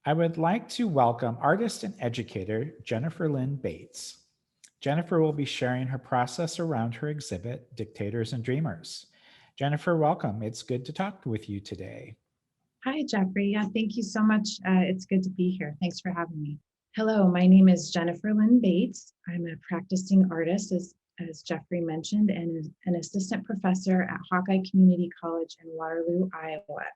I would like to welcome artist and educator Jennifer Lynn Bates. Jennifer will be sharing her process around her exhibit, Dictators and Dreamers. Jennifer, welcome. It's good to talk with you today. Hi, Jeffrey. Yeah, thank you so much. It's good to be here. Thanks for having me. Hello, my name is Jennifer Lynn Bates. I'm a practicing artist, as Jeffrey mentioned, and an assistant professor at Hawkeye Community College in Waterloo, Iowa.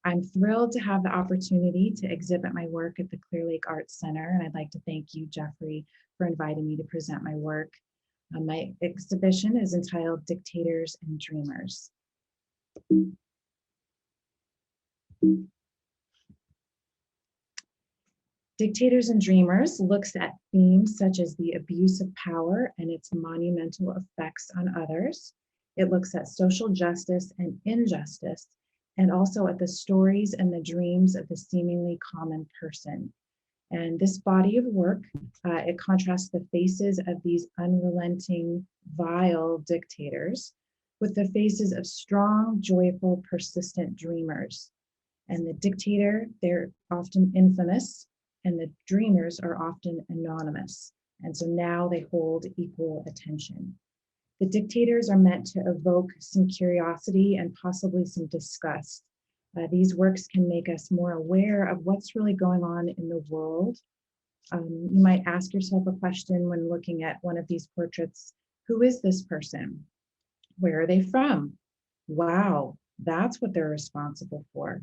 I'm thrilled to have the opportunity to exhibit my work at the Clear Lake Arts Center, and I'd like to thank you, Jeffrey, for inviting me to present my work. My exhibition is entitled Dictators and Dreamers. Dictators and Dreamers looks at themes such as the abuse of power and its monumental effects on others. It looks at social justice and injustice, and also at the stories and the dreams of the seemingly common person. And this body of work, it contrasts the faces of these unrelenting, vile dictators with the faces of strong, joyful, persistent dreamers. And the dictator, they're often infamous, and the dreamers are often anonymous. And so now they hold equal attention. The dictators are meant to evoke some curiosity and possibly some disgust. These works can make us more aware of what's really going on in the world. You might ask yourself a question when looking at one of these portraits. Who is this person? Where are they from? Wow, that's what they're responsible for.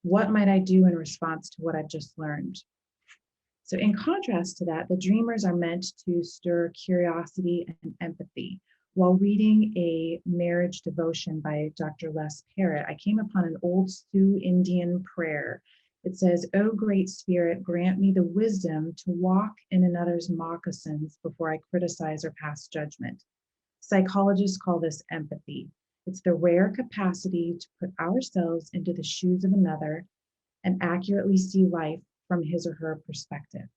What might I do in response to what I've just learned? So in contrast to that, the dreamers are meant to stir curiosity and empathy. While reading a marriage devotion by Dr. Les Parrott, I came upon an old Sioux Indian prayer. It says, "O Great Spirit, grant me the wisdom to walk in another's moccasins before I criticize or pass judgment." Psychologists call this empathy. It's the rare capacity to put ourselves into the shoes of another and accurately see life from his or her perspective.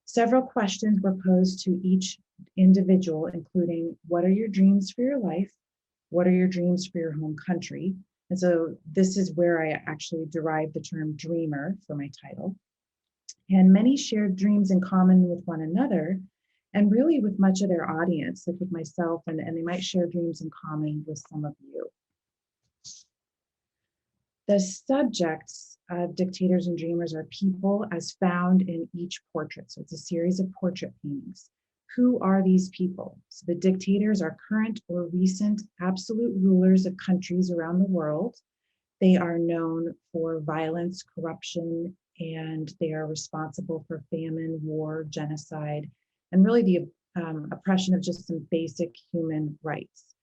Several questions were posed to each individual, including, what are your dreams for your life? What are your dreams for your home country? And so this is where I actually derived the term dreamer for my title. And many shared dreams in common with one another, and really with much of their audience, like with myself, and they might share dreams in common with some of you. The subjects of Dictators and Dreamers are people as found in each portrait. So it's a series of portrait paintings. Who are these people? So the dictators are current or recent absolute rulers of countries around the world. They are known for violence, corruption, and they are responsible for famine, war, genocide, and really the oppression of just some basic human rights.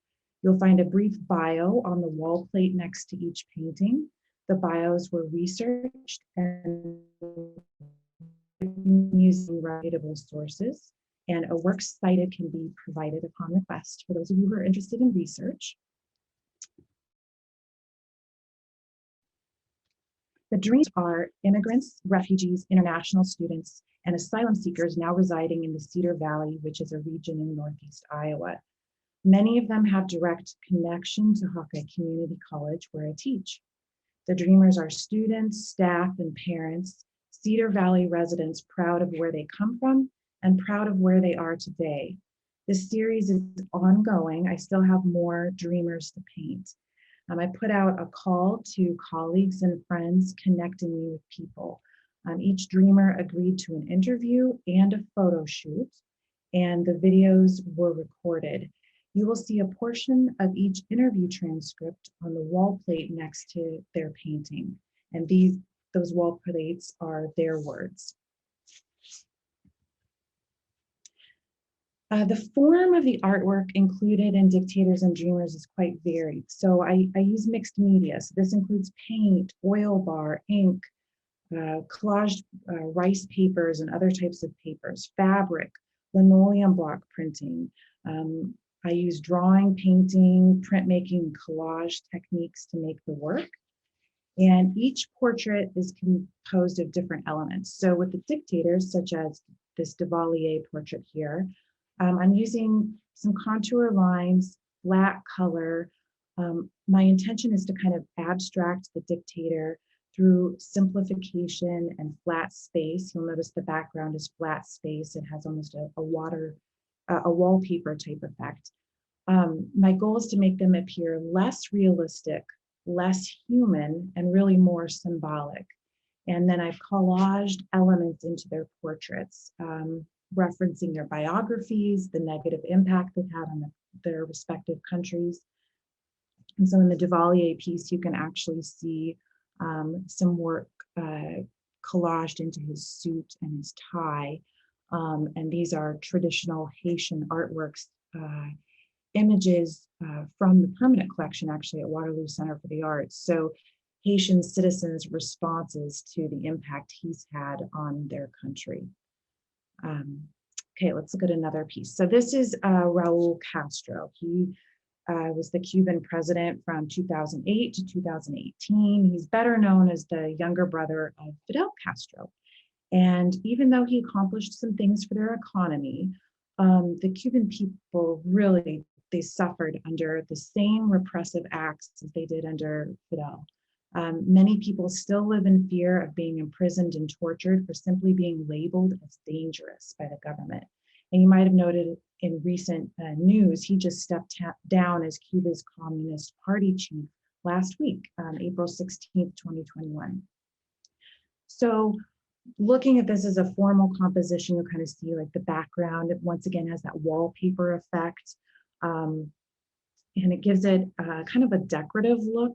You'll find a brief bio on the wall plate next to each painting. The bios were researched and using reputable sources, and a works cited can be provided upon request for those of you who are interested in research. The dreamers are immigrants, refugees, international students, and asylum seekers now residing in the Cedar Valley, which is a region in Northeast Iowa. Many of them have direct connection to Hawkeye Community College, where I teach. The dreamers are students, staff, and parents, Cedar Valley residents proud of where they come from and proud of where they are today. This series is ongoing. I still have more dreamers to paint. I put out a call to colleagues and friends connecting me with people. Each dreamer agreed to an interview and a photo shoot, and the videos were recorded. You will see a portion of each interview transcript on the wall plate next to their painting. And those wall plates are their words. The form of the artwork included in Dictators and Dreamers is quite varied. So I use mixed media. So this includes paint, oil bar, ink, collaged rice papers and other types of papers, fabric, linoleum block printing. I use drawing, painting, printmaking, collage techniques to make the work. And each portrait is composed of different elements. So with the dictators, such as this Duvalier portrait here, I'm using some contour lines, flat color. My intention is to kind of abstract the dictator through simplification and flat space. You'll notice the background is flat space. It has almost a wallpaper type effect. My goal is to make them appear less realistic, less human, and really more symbolic. And then I've collaged elements into their portraits, referencing their biographies, the negative impact they've had on their respective countries. And so in the Duvalier piece, you can actually see some work collaged into his suit and his tie. And these are traditional Haitian artworks, images from the permanent collection actually at Waterloo Center for the Arts. So Haitian citizens' responses to the impact he's had on their country. Okay, let's look at another piece. So this is Raul Castro. He was the Cuban president from 2008 to 2018. He's better known as the younger brother of Fidel Castro. And even though he accomplished some things for their economy, the Cuban people really, they suffered under the same repressive acts as they did under Fidel. Many people still live in fear of being imprisoned and tortured for simply being labeled as dangerous by the government. And you might have noted in recent news, he just stepped down as Cuba's Communist Party chief last week, April 16th, 2021. So looking at this as a formal composition, you'll kind of see like the background, it once again has that wallpaper effect. And it gives it kind of a decorative look.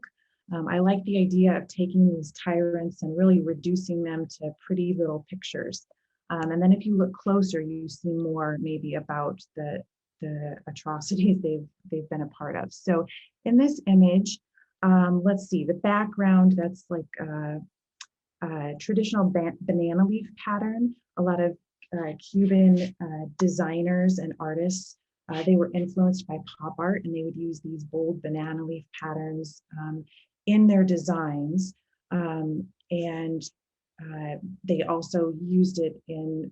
I like the idea of taking these tyrants and really reducing them to pretty little pictures. And then if you look closer, you see more maybe about the atrocities they've been a part of. So in this image, let's see, the background, that's like traditional banana leaf pattern. A lot of Cuban designers and artists, they were influenced by pop art, and they would use these bold banana leaf patterns in their designs. They also used it in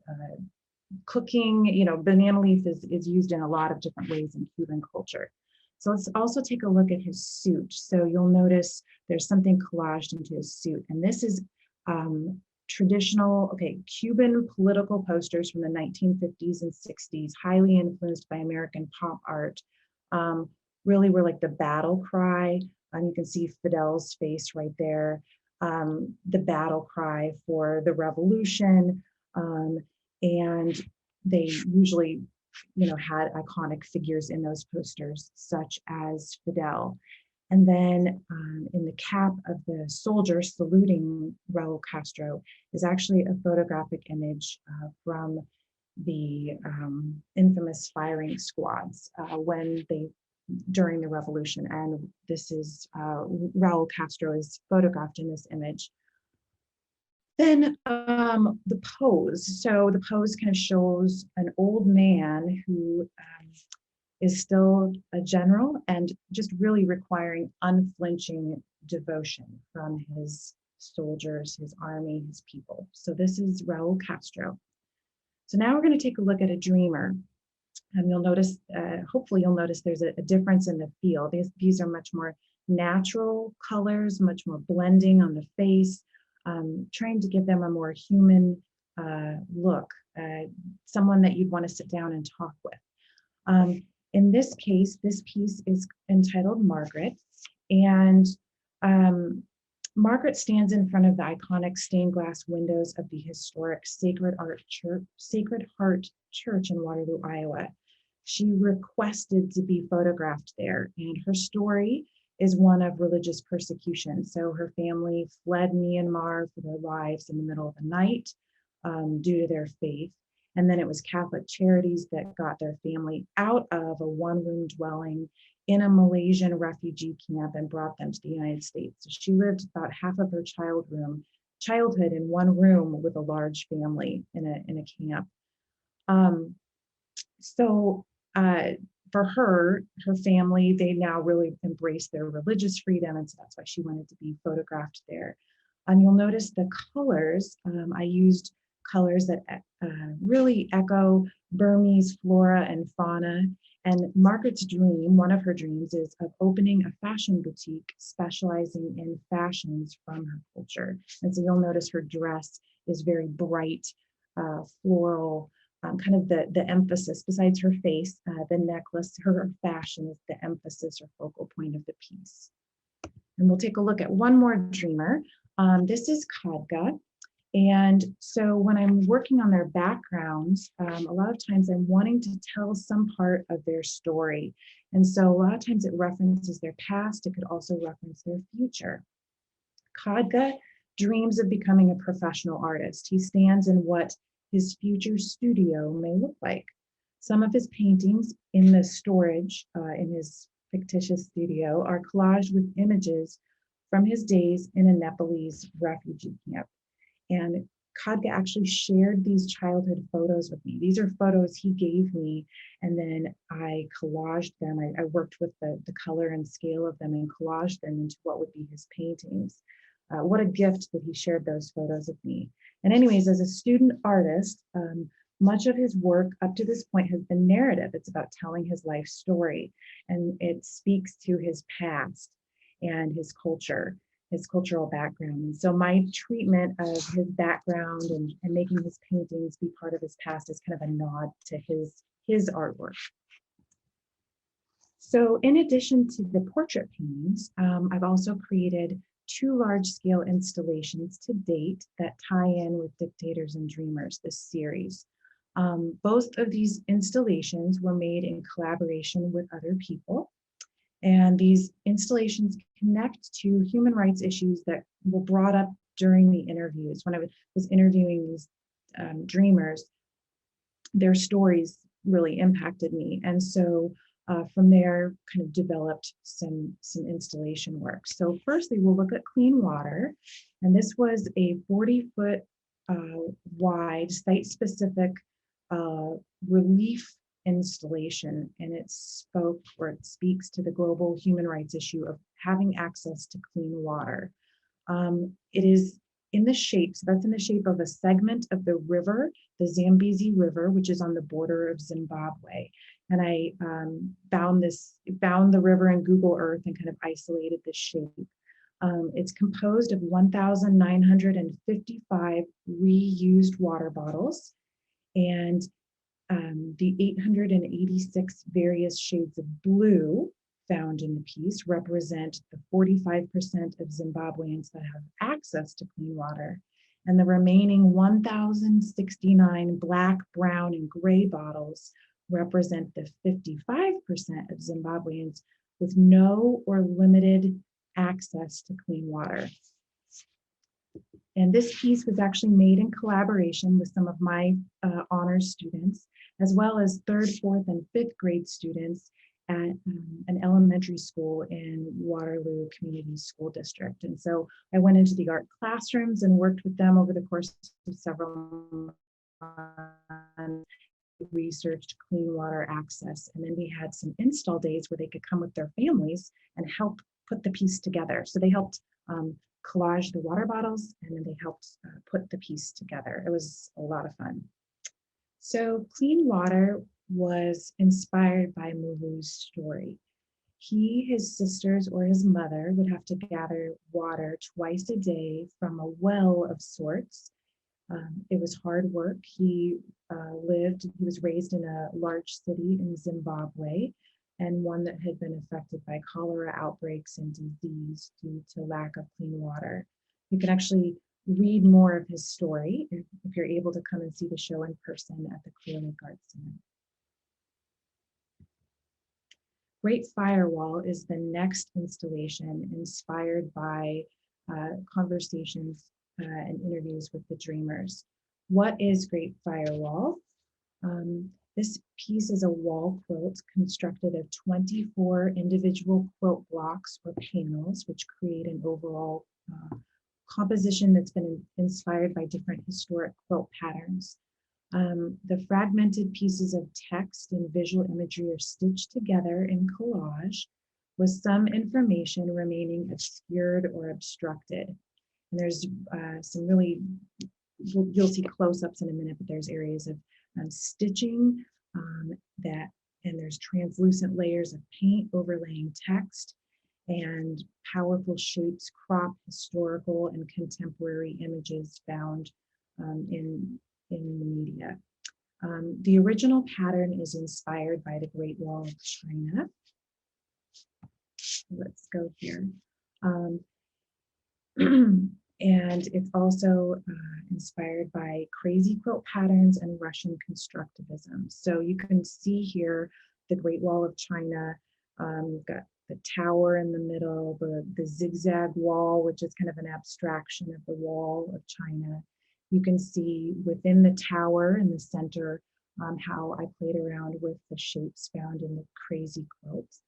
cooking. You know, banana leaf is used in a lot of different ways in Cuban culture. So let's also take a look at his suit. So you'll notice there's something collaged into his suit. And this is traditional, Cuban political posters from the 1950s and 60s, highly influenced by American pop art, really were like the battle cry. You can see Fidel's face right there, the battle cry for the revolution. And they usually, had iconic figures in those posters, such as Fidel. And then in the cap of the soldier saluting Raul Castro is actually a photographic image from the infamous firing squads during the revolution. And this is Raul Castro is photographed in this image. Then the pose. So the pose kind of shows an old man who is still a general and just really requiring unflinching devotion from his soldiers, his army, his people. So this is Raul Castro. So now we're going to take a look at a dreamer. And you'll notice, hopefully you'll notice there's a difference in the feel. These are much more natural colors, much more blending on the face, trying to give them a more human look, someone that you'd want to sit down and talk with. In this case, this piece is entitled Margaret, and Margaret stands in front of the iconic stained glass windows of the historic Sacred Heart Church in Waterloo, Iowa. She requested to be photographed there, and her story is one of religious persecution. So her family fled Myanmar for their lives in the middle of the night due to their faith. And then it was Catholic Charities that got their family out of a one-room dwelling in a Malaysian refugee camp and brought them to the United States. So she lived about half of her childhood in one room with a large family in a camp. For her family, they now really embraced their religious freedom, and so that's why she wanted to be photographed there. You'll notice the colors. I used colors that really echo Burmese flora and fauna, And Margaret's dream, one of her dreams, is of opening a fashion boutique specializing in fashions from her culture. And so you'll notice her dress is very bright, floral, kind of the emphasis, besides her face, the necklace, her fashion is the emphasis or focal point of the piece. And we'll take a look at one more dreamer. This is Khadga. And so when I'm working on their backgrounds, a lot of times I'm wanting to tell some part of their story. And so a lot of times it references their past. It could also reference their future. Khadga dreams of becoming a professional artist. He stands in what his future studio may look like. Some of his paintings in the storage in his fictitious studio are collaged with images from his days in a Nepalese refugee camp. And Khadga actually shared these childhood photos with me. These are photos he gave me, and then I collaged them. I worked with the color and scale of them and collaged them into what would be his paintings. What a gift that he shared those photos with me. And anyways, as a student artist, much of his work up to this point has been narrative. It's about telling his life story, and it speaks to his past and his culture, his cultural background. And so my treatment of his background and making his paintings be part of his past is kind of a nod to his artwork. So in addition to the portrait paintings, I've also created 2 large-scale installations to date that tie in with Dictators and Dreamers, this series. Both of these installations were made in collaboration with other people. And these installations connect to human rights issues that were brought up during the interviews. When I was interviewing these dreamers, their stories really impacted me. And so from there, kind of developed some installation work. So firstly, we'll look at clean water. And this was a 40-foot wide, site-specific relief installation, and it speaks to the global human rights issue of having access to clean water. It is in the shape, so that's in the shape of a segment of the river, the Zambezi River, which is on the border of Zimbabwe. And I bound the river in Google Earth and kind of isolated the shape. It's composed of 1,955 reused water bottles, and the 886 various shades of blue found in the piece represent the 45% of Zimbabweans that have access to clean water. And the remaining 1,069 black, brown, and gray bottles represent the 55% of Zimbabweans with no or limited access to clean water. And this piece was actually made in collaboration with some of my honors students, as well as 3rd, 4th, and 5th grade students at an elementary school in Waterloo Community School District. And so I went into the art classrooms and worked with them over the course of several months, researched clean water access. And then we had some install days where they could come with their families and help put the piece together. So they helped collage the water bottles, and then they helped put the piece together. It was a lot of fun. So clean water was inspired by Mulu's story. He, his sisters, or his mother would have to gather water twice a day from a well of sorts. It was hard work. He was raised in a large city in Zimbabwe, and one that had been affected by cholera outbreaks and disease due to lack of clean water. You can actually read more of his story if you're able to come and see the show in person at the Clear Lake Arts Center. Great Firewall is the next installation inspired by conversations and interviews with the dreamers. What is Great Firewall? This piece is a wall quilt constructed of 24 individual quilt blocks or panels, which create an overall composition that's been inspired by different historic quilt patterns. The fragmented pieces of text and visual imagery are stitched together in collage, with some information remaining obscured or obstructed. And there's some really, you'll see close-ups in a minute, but there's areas of stitching that and there's translucent layers of paint overlaying text, and powerful shapes crop historical and contemporary images found in the media. The original pattern is inspired by the Great Wall of China. Let's go here. Um, and it's also inspired by crazy quilt patterns and Russian constructivism. So you can see here the Great Wall of China. You've got the tower in the middle, the zigzag wall, which is kind of an abstraction of the wall of China. You can see within the tower in the center how I played around with the shapes found in the crazy quilts.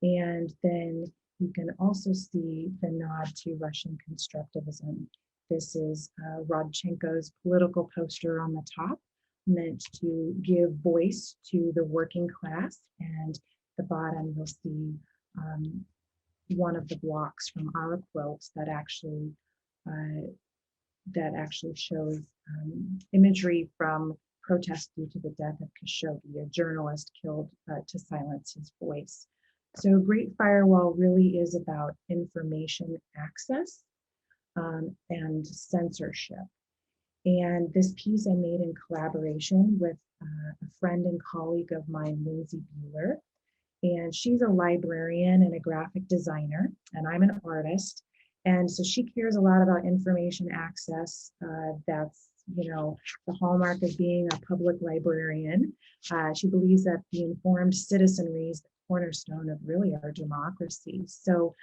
And then you can also see the nod to Russian constructivism. This is Rodchenko's political poster on the top, meant to give voice to the working class. And the bottom, you'll see one of the blocks from our quilts that actually shows imagery from protests due to the death of Khashoggi, a journalist killed to silence his voice. So Great Firewall really is about information access and censorship. And this piece I made in collaboration with a friend and colleague of mine, Lindsay Bueller. And she's a librarian and a graphic designer, and I'm an artist. And so she cares a lot about information access. That's, the hallmark of being a public librarian. She believes that the informed citizenry is the cornerstone of really our democracy. So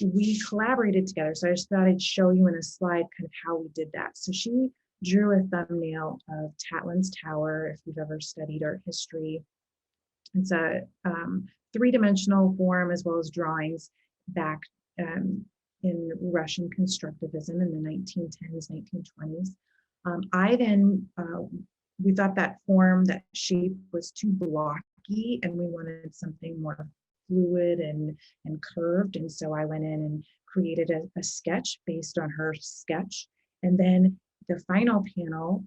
we collaborated together. So I just thought I'd show you in a slide kind of how we did that. So she drew a thumbnail of Tatlin's Tower, if you've ever studied art history. It's a three-dimensional form as well as drawings back in Russian constructivism in the 1910s, 1920s. We thought that form, that shape was too blocky, and we wanted something more fluid and curved. And so I went in and created a sketch based on her sketch. And then the final panel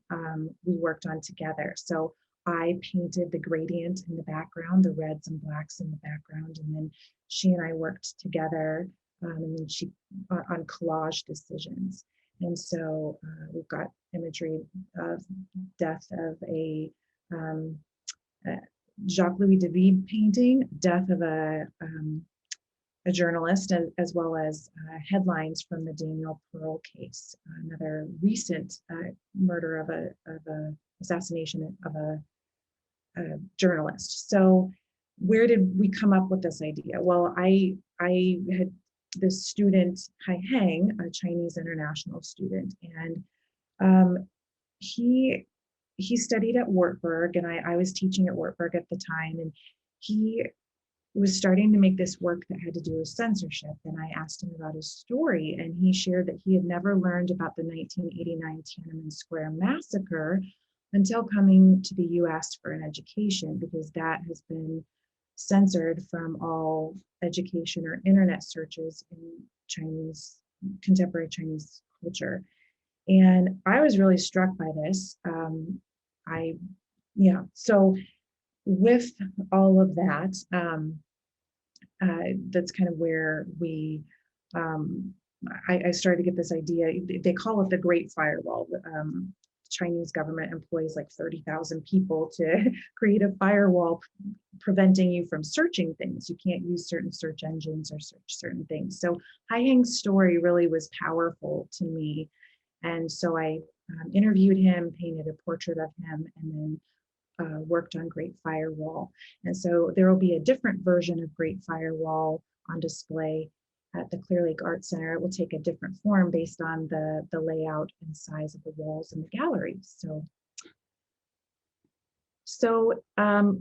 we worked on together. So I painted the gradient in the background, the reds and blacks in the background, and then she and I worked together and then she on collage decisions. And so we've got imagery of death of a Jacques-Louis David painting, death of a journalist, as well as headlines from the Daniel Pearl case, another recent murder of a assassination of a journalist. So where did we come up with this idea? Well, I had this student, Hai Heng, a Chinese international student, and he studied at Wartburg, and I was teaching at Wartburg at the time, and he was starting to make this work that had to do with censorship. And I asked him about his story, and he shared that he had never learned about the 1989 Tiananmen Square massacre until coming to the US for an education, because that has been censored from all education or internet searches in contemporary Chinese culture. And I was really struck by this. So with all of that, that's kind of where I started to get this idea. They call it the Great Firewall. Chinese government employs like 30,000 people to create a firewall preventing you from searching things. You can't use certain search engines or search certain things. So Hai Heng's story really was powerful to me. And so I interviewed him, painted a portrait of him, and then worked on Great Firewall. And so there will be a different version of Great Firewall on display at the Clear Lake Art Center. It will take a different form based on the layout and size of the walls in the gallery. So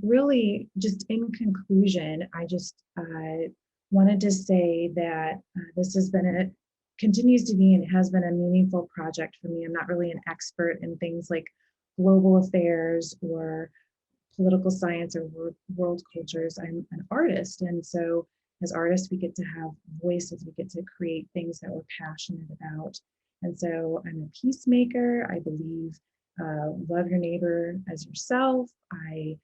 really, just in conclusion, I just wanted to say that this has been continues to be and has been a meaningful project for me. I'm not really an expert in things like global affairs or political science or world cultures. I'm an artist, and so as artists, we get to have voices, we get to create things that we're passionate about. And so I'm a peacemaker. I believe love your neighbor as yourself. I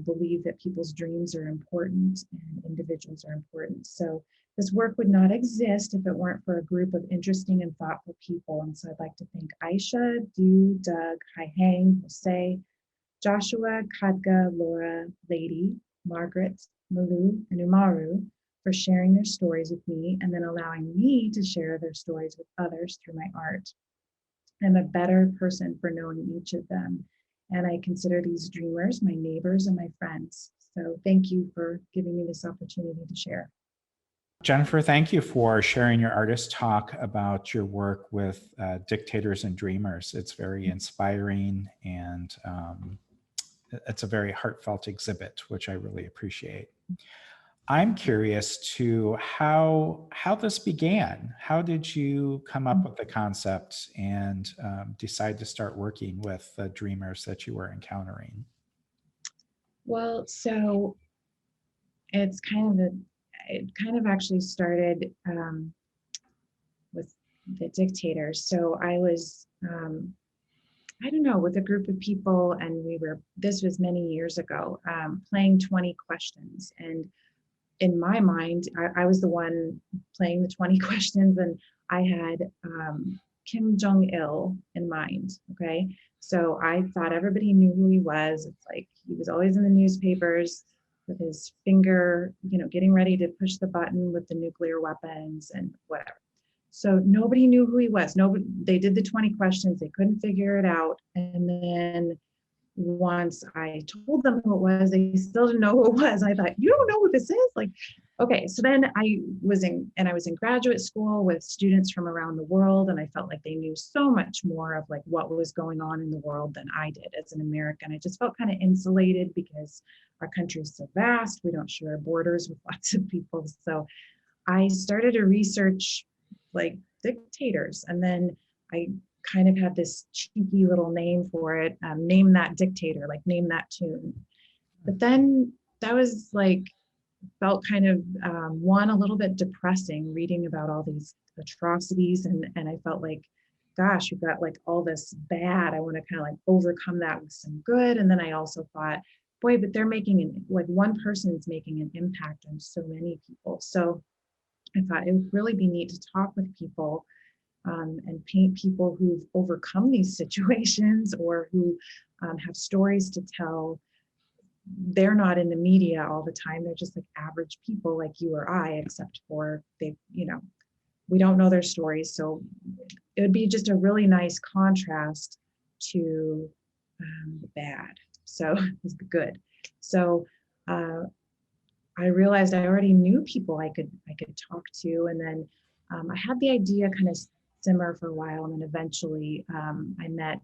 believe that people's dreams are important and individuals are important. So this work would not exist if it weren't for a group of interesting and thoughtful people. And so I'd like to thank Aisha, Du, Doug, Hai Hang, Jose, Joshua, Kadga, Laura, Lady, Margaret, Malu, and Umaru for sharing their stories with me and then allowing me to share their stories with others through my art. I'm a better person for knowing each of them. And I consider these dreamers my neighbors and my friends. So thank you for giving me this opportunity to share. Jennifer, thank you for sharing your artist talk about your work with dictators and dreamers. It's very inspiring, and it's a very heartfelt exhibit, which I really appreciate. I'm curious to how this began. How did you come up with the concept and decide to start working with the dreamers that you were encountering? Well, so it's it kind of actually started with the dictators. So I was, I don't know, with a group of people, and this was many years ago, playing 20 questions. And in my mind, I was the one playing the 20 questions, and I had Kim Jong-il in mind. Okay. So I thought everybody knew who he was. It's like he was always in the newspapers with his finger, getting ready to push the button with the nuclear weapons and whatever. So nobody knew who he was. Nobody, they did the 20 questions, they couldn't figure it out. And then once I told them who it was, they still didn't know who it was. I thought, you don't know who this is? Like, okay. So then I was in graduate school with students from around the world. And I felt like they knew so much more of like what was going on in the world than I did as an American. I just felt kind of insulated because our country is so vast. We don't share borders with lots of people. So I started to research like dictators. And then I kind of had this cheeky little name for it, name that dictator, like name that tune. But then that was like, felt kind of one, a little bit depressing reading about all these atrocities. And I felt like, gosh, we've got like all this bad. I want to kind of like overcome that with some good. And then I also thought, boy, but they're like one person is making an impact on so many people. So I thought it would really be neat to talk with people and paint people who've overcome these situations or who have stories to tell. They're not in the media all the time. They're just like average people like you or I, except for we don't know their stories. So it would be just a really nice contrast to the bad. So it's the good. So I realized I already knew people I could talk to, and then I had the idea kind of simmer for a while, and then eventually I met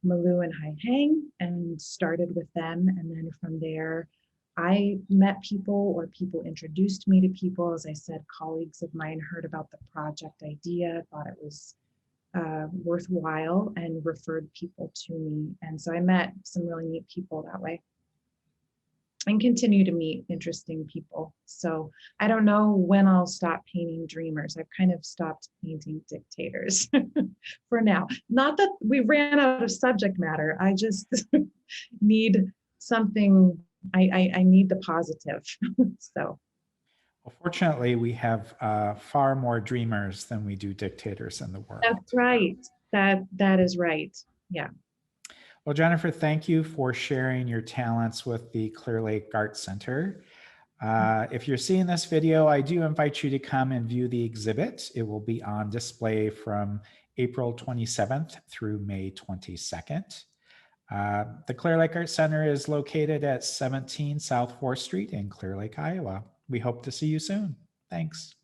Malu and Hai Hang and started with them, and then from there I met people or people introduced me to people. As I said, colleagues of mine heard about the project idea, thought it was worthwhile, and referred people to me, and so I met some really neat people that way and continue to meet interesting people. So I don't know when I'll stop painting dreamers. I've kind of stopped painting dictators for now. Not that we ran out of subject matter. I just need something. I need the positive. So. Well, fortunately, we have far more dreamers than we do dictators in the world. That's right. That is right. Yeah. Well, Jennifer, thank you for sharing your talents with the Clear Lake Art Center. If you're seeing this video, I do invite you to come and view the exhibit. It will be on display from April 27th through May 22nd. The Clear Lake Art Center is located at 17 South 4th Street in Clear Lake, Iowa. We hope to see you soon. Thanks.